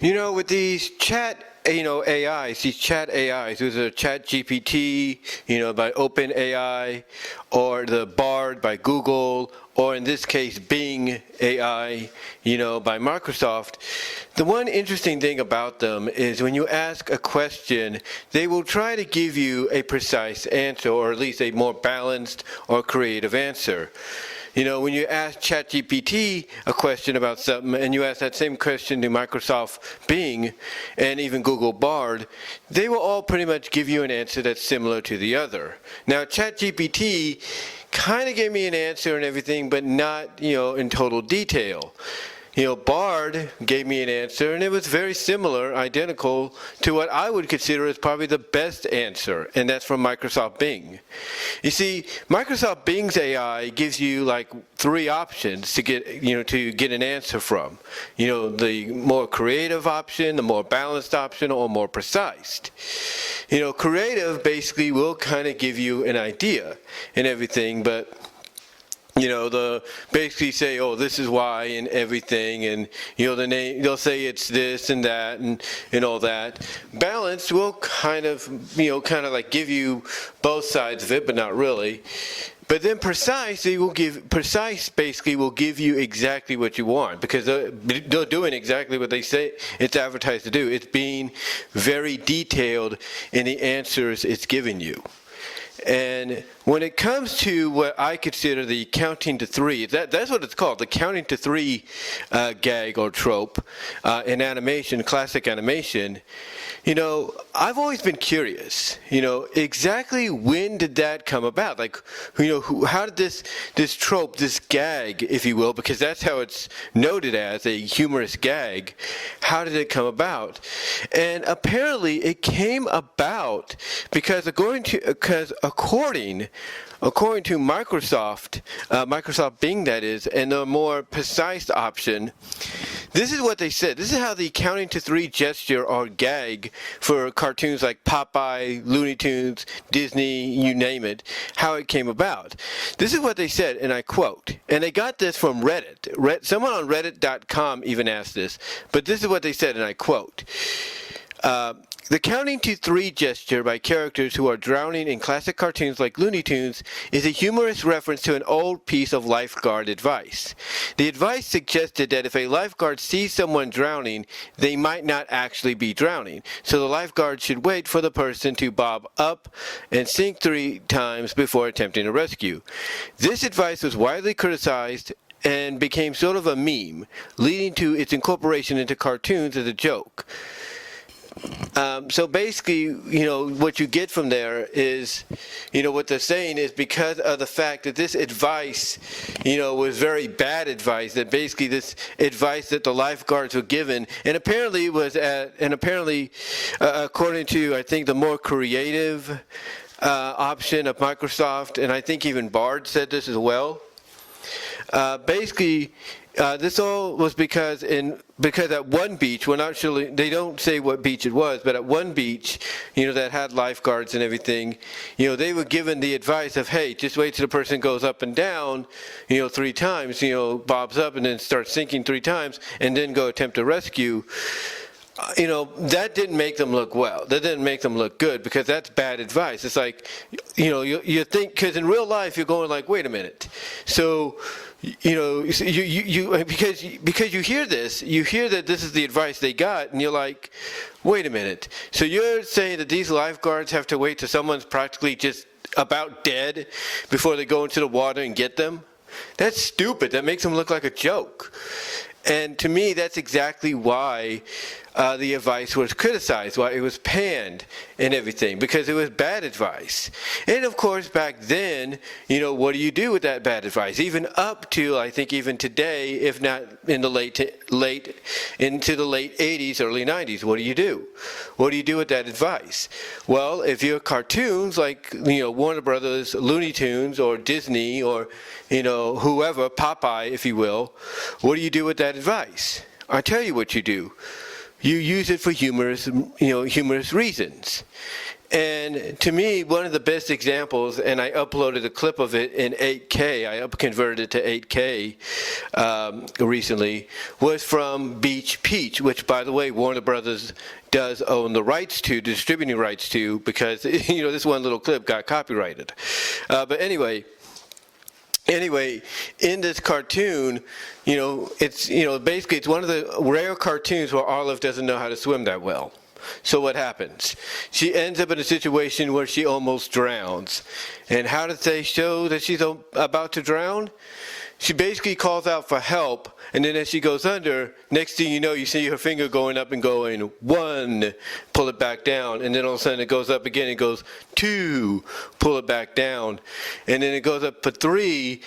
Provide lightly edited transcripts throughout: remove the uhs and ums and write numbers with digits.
With these chat, AIs, these chat AIs, there's a chat GPT, by OpenAI, or the Bard by Google, or in this case, Bing AI, by Microsoft. The one interesting thing about them is when you ask a question, they will try to give you a precise answer, or at least a more balanced or creative answer. When you ask ChatGPT a question about something, and you ask that same question to Microsoft Bing and even Google Bard, they will all pretty much give you an answer that's similar to the other. Now, ChatGPT kind of gave me an answer and everything, but not, in total detail. Bard gave me an answer, and it was very similar, identical to what I would consider as probably the best answer, and that's from Microsoft Bing. You see, Microsoft Bing's AI gives you like 3 options to get, to get an answer from. The more creative option, the more balanced option, or more precise. Creative basically will kind of give you an idea and everything, but basically say, oh, this is why and everything, and the name, they'll say it's this and that and all that. Balanced will kind of like give you both sides of it, but not really. But then precise basically will give you exactly what you want, because they're doing exactly what they say it's advertised to do. It's being very detailed in the answers it's giving you. And when it comes to what I consider the counting to 3, that's what it's called, the counting to 3 gag or trope in animation, classic animation. I've always been curious, exactly when did that come about? Like, how did this trope, this gag, if you will, because that's how it's noted as, a humorous gag, how did it come about? And apparently it came about because according to Microsoft Bing, that is, and the more precise option, this is what they said. This is how the counting to 3 gesture or gag for cartoons like Popeye, Looney Tunes, Disney, you name it, how it came about. This is what they said, and I quote, and they got this from Reddit. Someone on Reddit.com even asked this, but this is what they said, and I quote, the counting to 3 gesture by characters who are drowning in classic cartoons like Looney Tunes is a humorous reference to an old piece of lifeguard advice. The advice suggested that if a lifeguard sees someone drowning, they might not actually be drowning, so the lifeguard should wait for the person to bob up and sink 3 times before attempting a rescue. This advice was widely criticized and became sort of a meme, leading to its incorporation into cartoons as a joke. So basically, what you get from there is, what they're saying is because of the fact that this advice, was very bad advice, that basically this advice that the lifeguards were given, and apparently according to, I think, the more creative option of Microsoft, and I think even Bard said this as well, basically, this all was because at one beach, well, actually, they don't say what beach it was, but at one beach, that had lifeguards and everything, they were given the advice of, hey, just wait till the person goes up and down, 3 times, bobs up and then starts sinking 3 times, and then go attempt a rescue. That didn't make them look well. That didn't make them look good, because that's bad advice. It's like, you think, because in real life you're going like, wait a minute. So, because you hear this, you hear that this is the advice they got, and you're like, wait a minute. So you're saying that these lifeguards have to wait till someone's practically just about dead before they go into the water and get them? That's stupid. That makes them look like a joke. And to me, that's exactly why the advice was criticized, why it was panned and everything, because it was bad advice. And of course, back then, what do you do with that bad advice? Even up to, I think, even today, if not in the late into the late 80s, early 90s, what do you do? What do you do with that advice? Well, if you're cartoons like, Warner Brothers, Looney Tunes, or Disney, or, whoever, Popeye, if you will, what do you do with that advice? I tell you what you do. You use it for humorous reasons. And to me, one of the best examples, and I uploaded a clip of it in 8K, I converted it to 8K recently, was from Beach Peach, which, by the way, Warner Brothers does own the rights to, distributing rights to, because, this one little clip got copyrighted. But anyway, in this cartoon, it's, basically it's one of the rare cartoons where Olive doesn't know how to swim that well. So what happens? She ends up in a situation where she almost drowns. And how did they show that she's about to drown? She basically calls out for help, and then as she goes under, next thing you know, you see her finger going up and going, 1, pull it back down, and then all of a sudden it goes up again, it goes 2, pull it back down, and then it goes up for 3,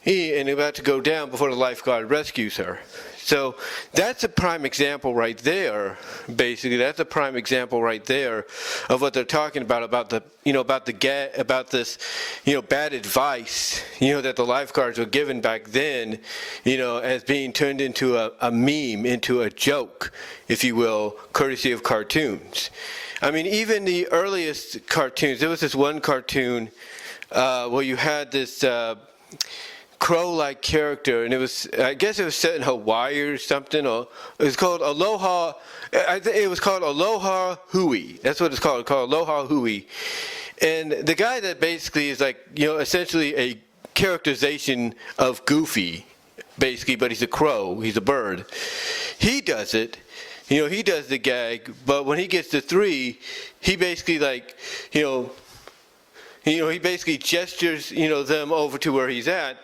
and about to go down before the lifeguard rescues her. So that's a prime example right there. Basically, that's a prime example right there of what they're talking about the about this, bad advice, that the lifeguards were given back then, as being turned into a meme, into a joke, if you will, courtesy of cartoons. I mean, even the earliest cartoons. There was this one cartoon where you had this crow-like character, and I guess it was set in Hawaii or something, or it was called Aloha. It was called Aloha Hui. That's what it's called Aloha Hui. And the guy that basically is like, essentially a characterization of Goofy, basically, but he's a crow, he's a bird. He does it. He does the gag, but when he gets to 3, he basically he basically gestures, them over to where he's at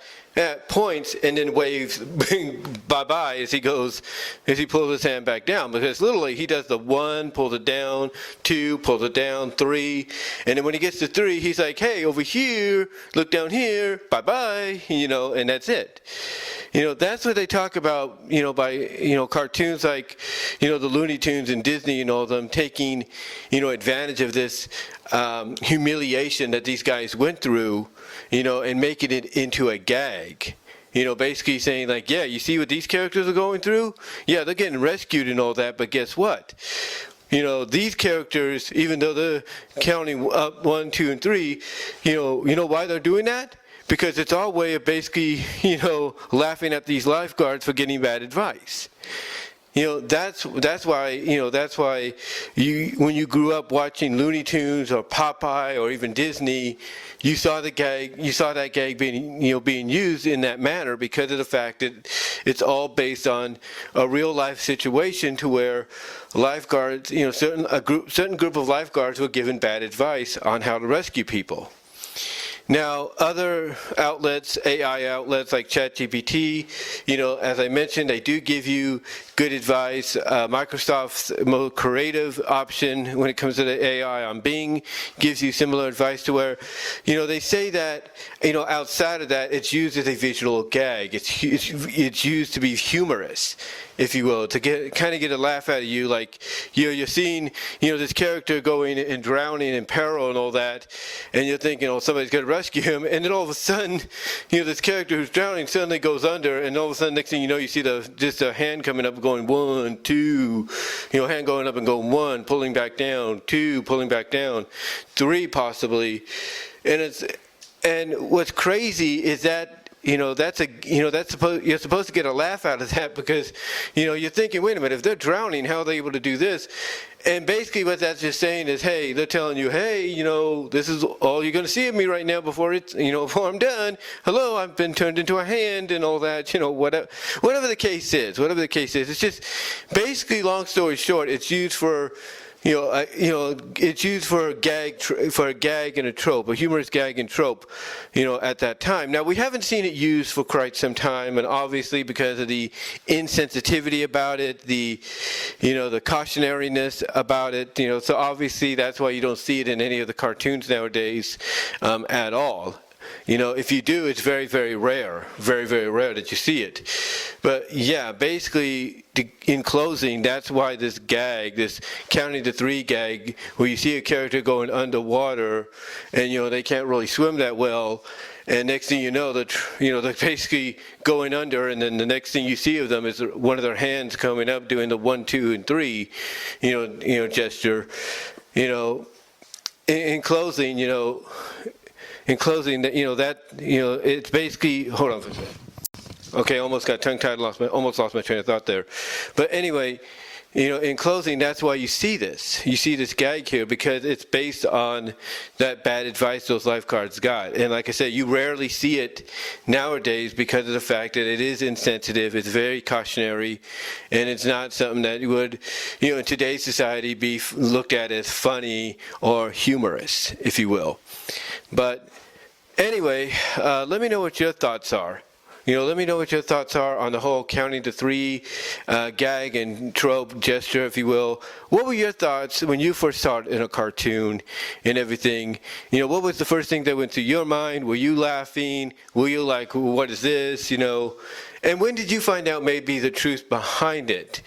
points, and then waves bye-bye as he pulls his hand back down. Because literally he does the 1, pulls it down, 2, pulls it down, 3, and then when he gets to 3, he's like, hey, over here, look down here, bye-bye, and that's it. That's what they talk about, by, cartoons like, the Looney Tunes and Disney and all of them taking, advantage of this humiliation that these guys went through, and making it into a gag. Basically saying like, yeah, you see what these characters are going through? Yeah, they're getting rescued and all that, but guess what? These characters, even though they're counting up 1, 2, and 3, why they're doing that? Because it's our way of basically, laughing at these lifeguards for getting bad advice. That's why when you grew up watching Looney Tunes or Popeye or even Disney, you saw that gag being used in that manner because of the fact that it's all based on a real life situation to where lifeguards, certain group of lifeguards were given bad advice on how to rescue people. Now, other outlets, AI outlets like ChatGPT, as I mentioned, they do give you good advice. Microsoft's more creative option when it comes to the AI on Bing gives you similar advice to where, they say that, outside of that, it's used as a visual gag. It's used to be humorous, if you will, to kind of get a laugh out of you, like, you're seeing, this character going and drowning in peril and all that, and you're thinking, somebody's going to rescue him, and then all of a sudden, this character who's drowning suddenly goes under, and all of a sudden, next thing you know, you see just a hand coming up going 1, 2, hand going up and going 1, pulling back down, 2, pulling back down, 3 possibly, and what's crazy is that you're supposed to get a laugh out of that because, you're thinking, wait a minute, if they're drowning, how are they able to do this? And basically what that's just saying is, hey, they're telling you, hey, this is all you're going to see of me right now before I'm done. Hello, I've been turned into a hand and all that, whatever the case is. It's just basically, long story short, it's used for, it's used for a gag and a trope, a humorous gag and trope, at that time. Now, we haven't seen it used for quite some time, and obviously because of the insensitivity about it, the cautionariness about it, so obviously that's why you don't see it in any of the cartoons nowadays at all. If you do, it's very, very rare that you see it. But yeah, basically, in closing, that's why this gag, this counting to 3 gag, where you see a character going underwater, and they can't really swim that well, and next thing you know, they're basically going under, and then the next thing you see of them is one of their hands coming up, doing the 1, 2, and 3, gesture, in closing, it's basically, hold on for a second. Okay, almost got tongue-tied, almost lost my train of thought there. But anyway, in closing, that's why you see this. You see this gag here because it's based on that bad advice those lifeguards got. And like I said, you rarely see it nowadays because of the fact that it is insensitive, it's very cautionary, and it's not something that would, in today's society, be looked at as funny or humorous, if you will. But anyway, let me know what your thoughts are. Let me know what your thoughts are on the whole counting to three gag and trope gesture, if you will. What were your thoughts when you first saw it in a cartoon and everything? What was the first thing that went through your mind? Were you laughing? Were you like, what is this? And when did you find out maybe the truth behind it?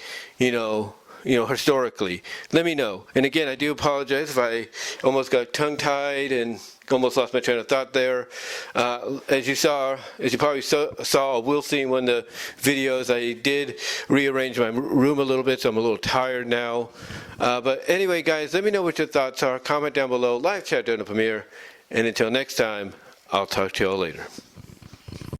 Historically. Let me know. And again, I do apologize if I almost got tongue-tied and almost lost my train of thought there. As you probably saw or will see in one of the videos, I did rearrange my room a little bit, so I'm a little tired now. But anyway, guys, let me know what your thoughts are. Comment down below. Live chat during the premiere. And until next time, I'll talk to you all later.